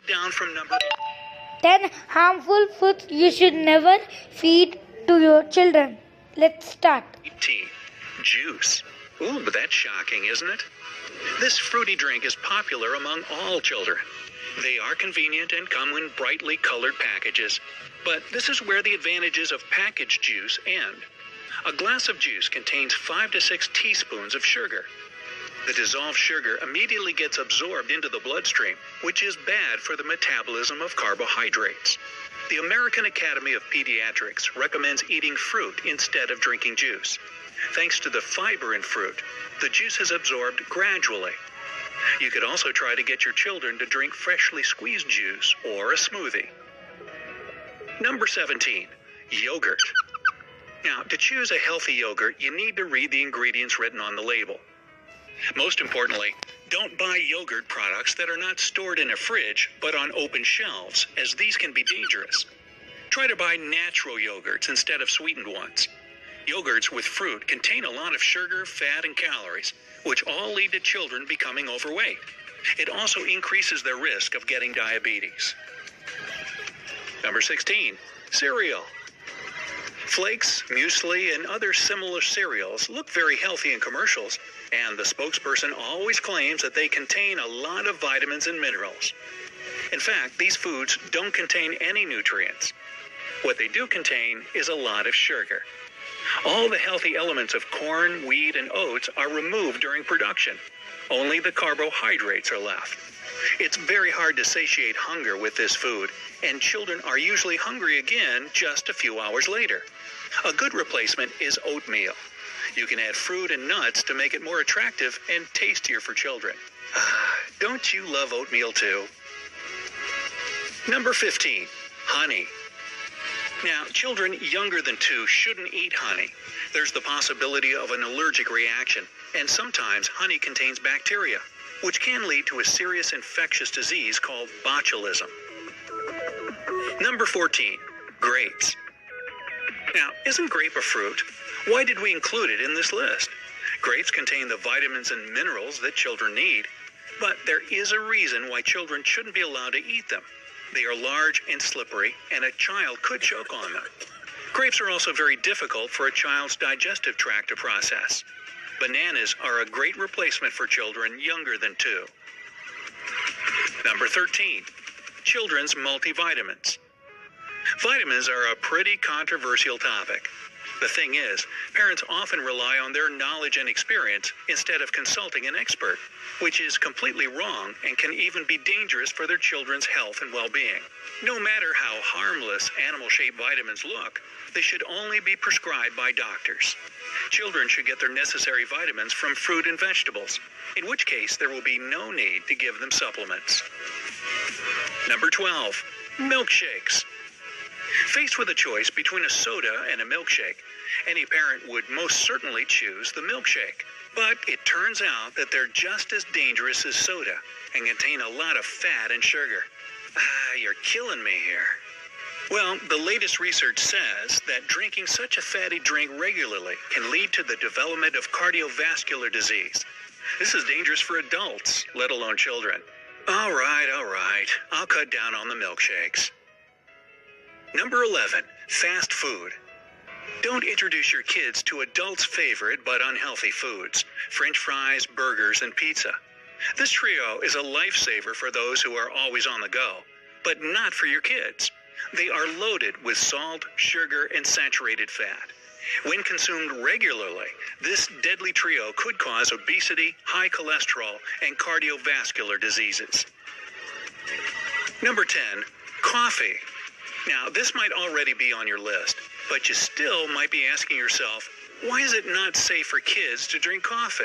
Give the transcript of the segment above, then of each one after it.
down from number 10 harmful foods you should never feed to your children. Let's start. 18. Juice. Ooh, but that's shocking, isn't it? This fruity drink is popular among all children. They are convenient and come in brightly colored packages. But this is where the advantages of packaged juice end. A glass of juice contains 5 to 6 teaspoons of sugar. The dissolved sugar immediately gets absorbed into the bloodstream, which is bad for the metabolism of carbohydrates. The American Academy of Pediatrics recommends eating fruit instead of drinking juice. Thanks to the fiber in fruit, the juice is absorbed gradually. You could also try to get your children to drink freshly squeezed juice or a smoothie. Number 17, yogurt. Now, to choose a healthy yogurt, you need to read the ingredients written on the label. Most importantly, don't buy yogurt products that are not stored in a fridge but on open shelves, as these can be dangerous. Try to buy natural yogurts instead of sweetened ones. Yogurts with fruit contain a lot of sugar, fat, and calories, which all lead to children becoming overweight. It also increases their risk of getting diabetes. Number 16, cereal. Flakes, muesli, and other similar cereals look very healthy in commercials, and the spokesperson always claims that they contain a lot of vitamins and minerals. In fact, these foods don't contain any nutrients. What they do contain is a lot of sugar. All the healthy elements of corn, wheat, and oats are removed during production. Only the carbohydrates are left. It's very hard to satiate hunger with this food, and children are usually hungry again just a few hours later. A good replacement is oatmeal. You can add fruit and nuts to make it more attractive and tastier for children. Don't you love oatmeal too? Number 15, honey. Now, children younger than 2 shouldn't eat honey. There's the possibility of an allergic reaction, and sometimes honey contains bacteria, which can lead to a serious infectious disease called botulism. Number 14, grapes. Now, isn't grape a fruit? Why did we include it in this list? Grapes contain the vitamins and minerals that children need, but there is a reason why children shouldn't be allowed to eat them. They are large and slippery, and a child could choke on them. Grapes are also very difficult for a child's digestive tract to process. Bananas are a great replacement for children younger than 2. Number 13, children's multivitamins. Vitamins are a pretty controversial topic. The thing is, parents often rely on their knowledge and experience instead of consulting an expert, which is completely wrong and can even be dangerous for their children's health and well-being. No matter how harmless animal-shaped vitamins look, they should only be prescribed by doctors. Children should get their necessary vitamins from fruit and vegetables, in which case there will be no need to give them supplements. Number 12, milkshakes. Faced with a choice between a soda and a milkshake, any parent would most certainly choose the milkshake. But it turns out that they're just as dangerous as soda and contain a lot of fat and sugar. You're killing me here. Well, the latest research says that drinking such a fatty drink regularly can lead to the development of cardiovascular disease. This is dangerous for adults, let alone children. All right. I'll cut down on the milkshakes. Number 11, fast food. Don't introduce your kids to adults' favorite but unhealthy foods, French fries, burgers, and pizza. This trio is a lifesaver for those who are always on the go, but not for your kids. They are loaded with salt, sugar, and saturated fat. When consumed regularly, this deadly trio could cause obesity, high cholesterol, and cardiovascular diseases. Number 10, coffee. Now, this might already be on your list, but you still might be asking yourself, why is it not safe for kids to drink coffee?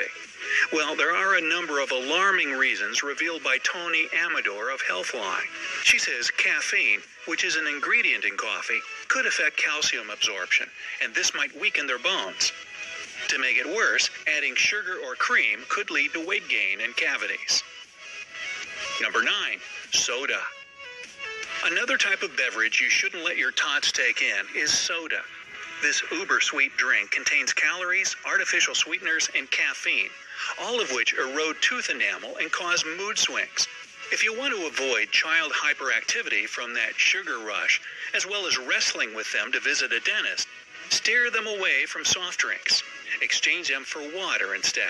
Well, there are a number of alarming reasons revealed by Tony Amador of Healthline. She says caffeine, which is an ingredient in coffee, could affect calcium absorption, and this might weaken their bones. To make it worse, adding sugar or cream could lead to weight gain and cavities. Number 9, soda. Another type of beverage you shouldn't let your tots take in is soda. This uber-sweet drink contains calories, artificial sweeteners, and caffeine, all of which erode tooth enamel and cause mood swings. If you want to avoid child hyperactivity from that sugar rush, as well as wrestling with them to visit a dentist, steer them away from soft drinks. Exchange them for water instead.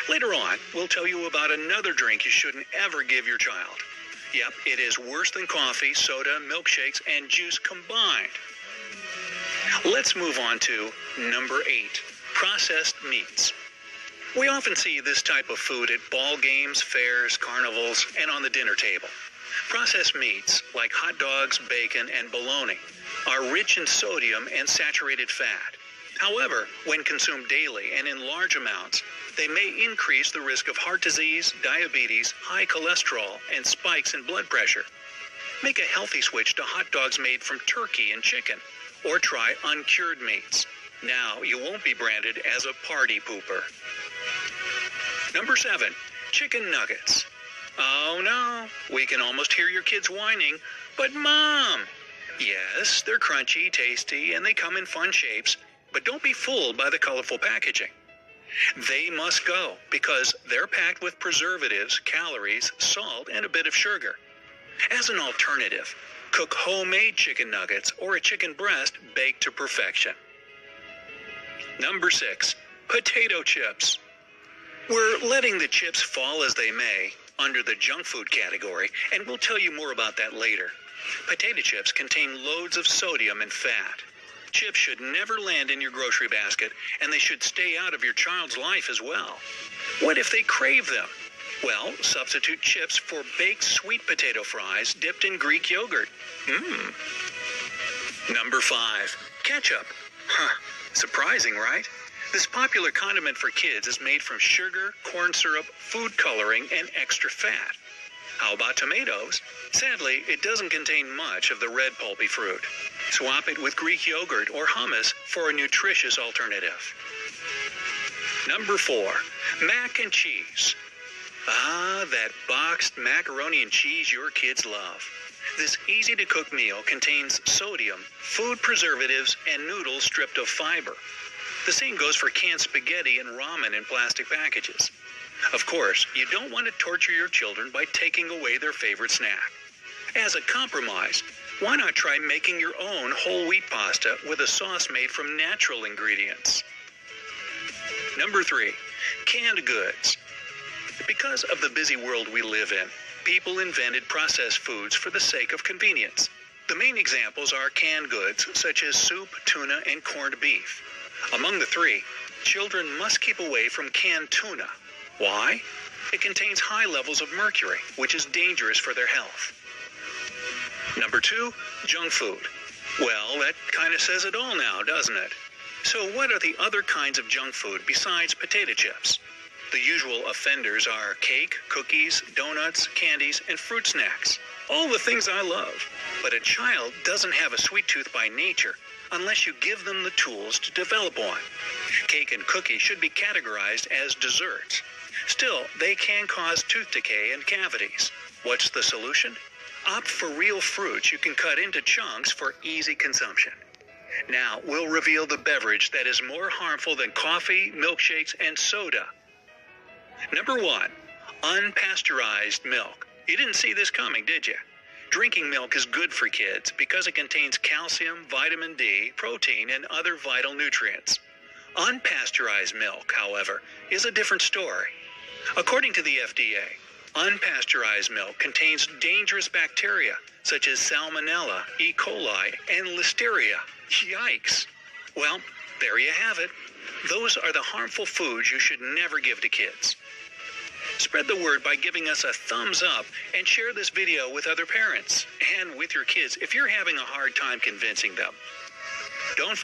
Later on, we'll tell you about another drink you shouldn't ever give your child. Yep, it is worse than coffee, soda, milkshakes, and juice combined. Let's move on to number 8, processed meats. We often see this type of food at ball games, fairs, carnivals, and on the dinner table. Processed meats, like hot dogs, bacon, and bologna, are rich in sodium and saturated fat. However, when consumed daily and in large amounts, they may increase the risk of heart disease, diabetes, high cholesterol, and spikes in blood pressure. Make a healthy switch to hot dogs made from turkey and chicken, or try uncured meats. Now you won't be branded as a party pooper. Number 7, chicken nuggets. Oh no, we can almost hear your kids whining, but Mom! Yes, they're crunchy, tasty, and they come in fun shapes, but don't be fooled by the colorful packaging. They must go because they're packed with preservatives, calories, salt, and a bit of sugar. As an alternative, cook homemade chicken nuggets or a chicken breast baked to perfection. Number 6, potato chips. We're letting the chips fall as they may under the junk food category, and we'll tell you more about that later. Potato chips contain loads of sodium and fat. Chips should never land in your grocery basket, and they should stay out of your child's life as well. What if they crave them? Well, substitute chips for baked sweet potato fries dipped in Greek yogurt. Number 5, ketchup. Surprising, right? This popular condiment for kids is made from sugar, corn syrup, food coloring, and extra fat. How about tomatoes? Sadly, it doesn't contain much of the red pulpy fruit. Swap it with Greek yogurt or hummus for a nutritious alternative. Number 4, mac and cheese. Ah, that boxed macaroni and cheese your kids love. This easy-to-cook meal contains sodium, food preservatives, and noodles stripped of fiber. The same goes for canned spaghetti and ramen in plastic packages. Of course, you don't want to torture your children by taking away their favorite snack. As a compromise, why not try making your own whole wheat pasta with a sauce made from natural ingredients? Number 3, canned goods. Because of the busy world we live in, people invented processed foods for the sake of convenience. The main examples are canned goods such as soup, tuna, and corned beef. Among the 3, children must keep away from canned tuna. Why? It contains high levels of mercury, which is dangerous for their health. Number 2, junk food. Well, that kind of says it all now, doesn't it? So what are the other kinds of junk food besides potato chips? The usual offenders are cake, cookies, donuts, candies, and fruit snacks. All the things I love. But a child doesn't have a sweet tooth by nature unless you give them the tools to develop one. Cake and cookies should be categorized as desserts. Still, they can cause tooth decay and cavities. What's the solution? Opt for real fruits you can cut into chunks for easy consumption. Now, we'll reveal the beverage that is more harmful than coffee, milkshakes, and soda. Number 1, unpasteurized milk. You didn't see this coming, did you? Drinking milk is good for kids because it contains calcium, vitamin D, protein, and other vital nutrients. Unpasteurized milk, however, is a different story. According to the FDA, unpasteurized milk contains dangerous bacteria such as Salmonella, E. coli, and Listeria. Yikes! Well, there you have it. Those are the harmful foods you should never give to kids. Spread the word by giving us a thumbs up and share this video with other parents and with your kids if you're having a hard time convincing them. Don't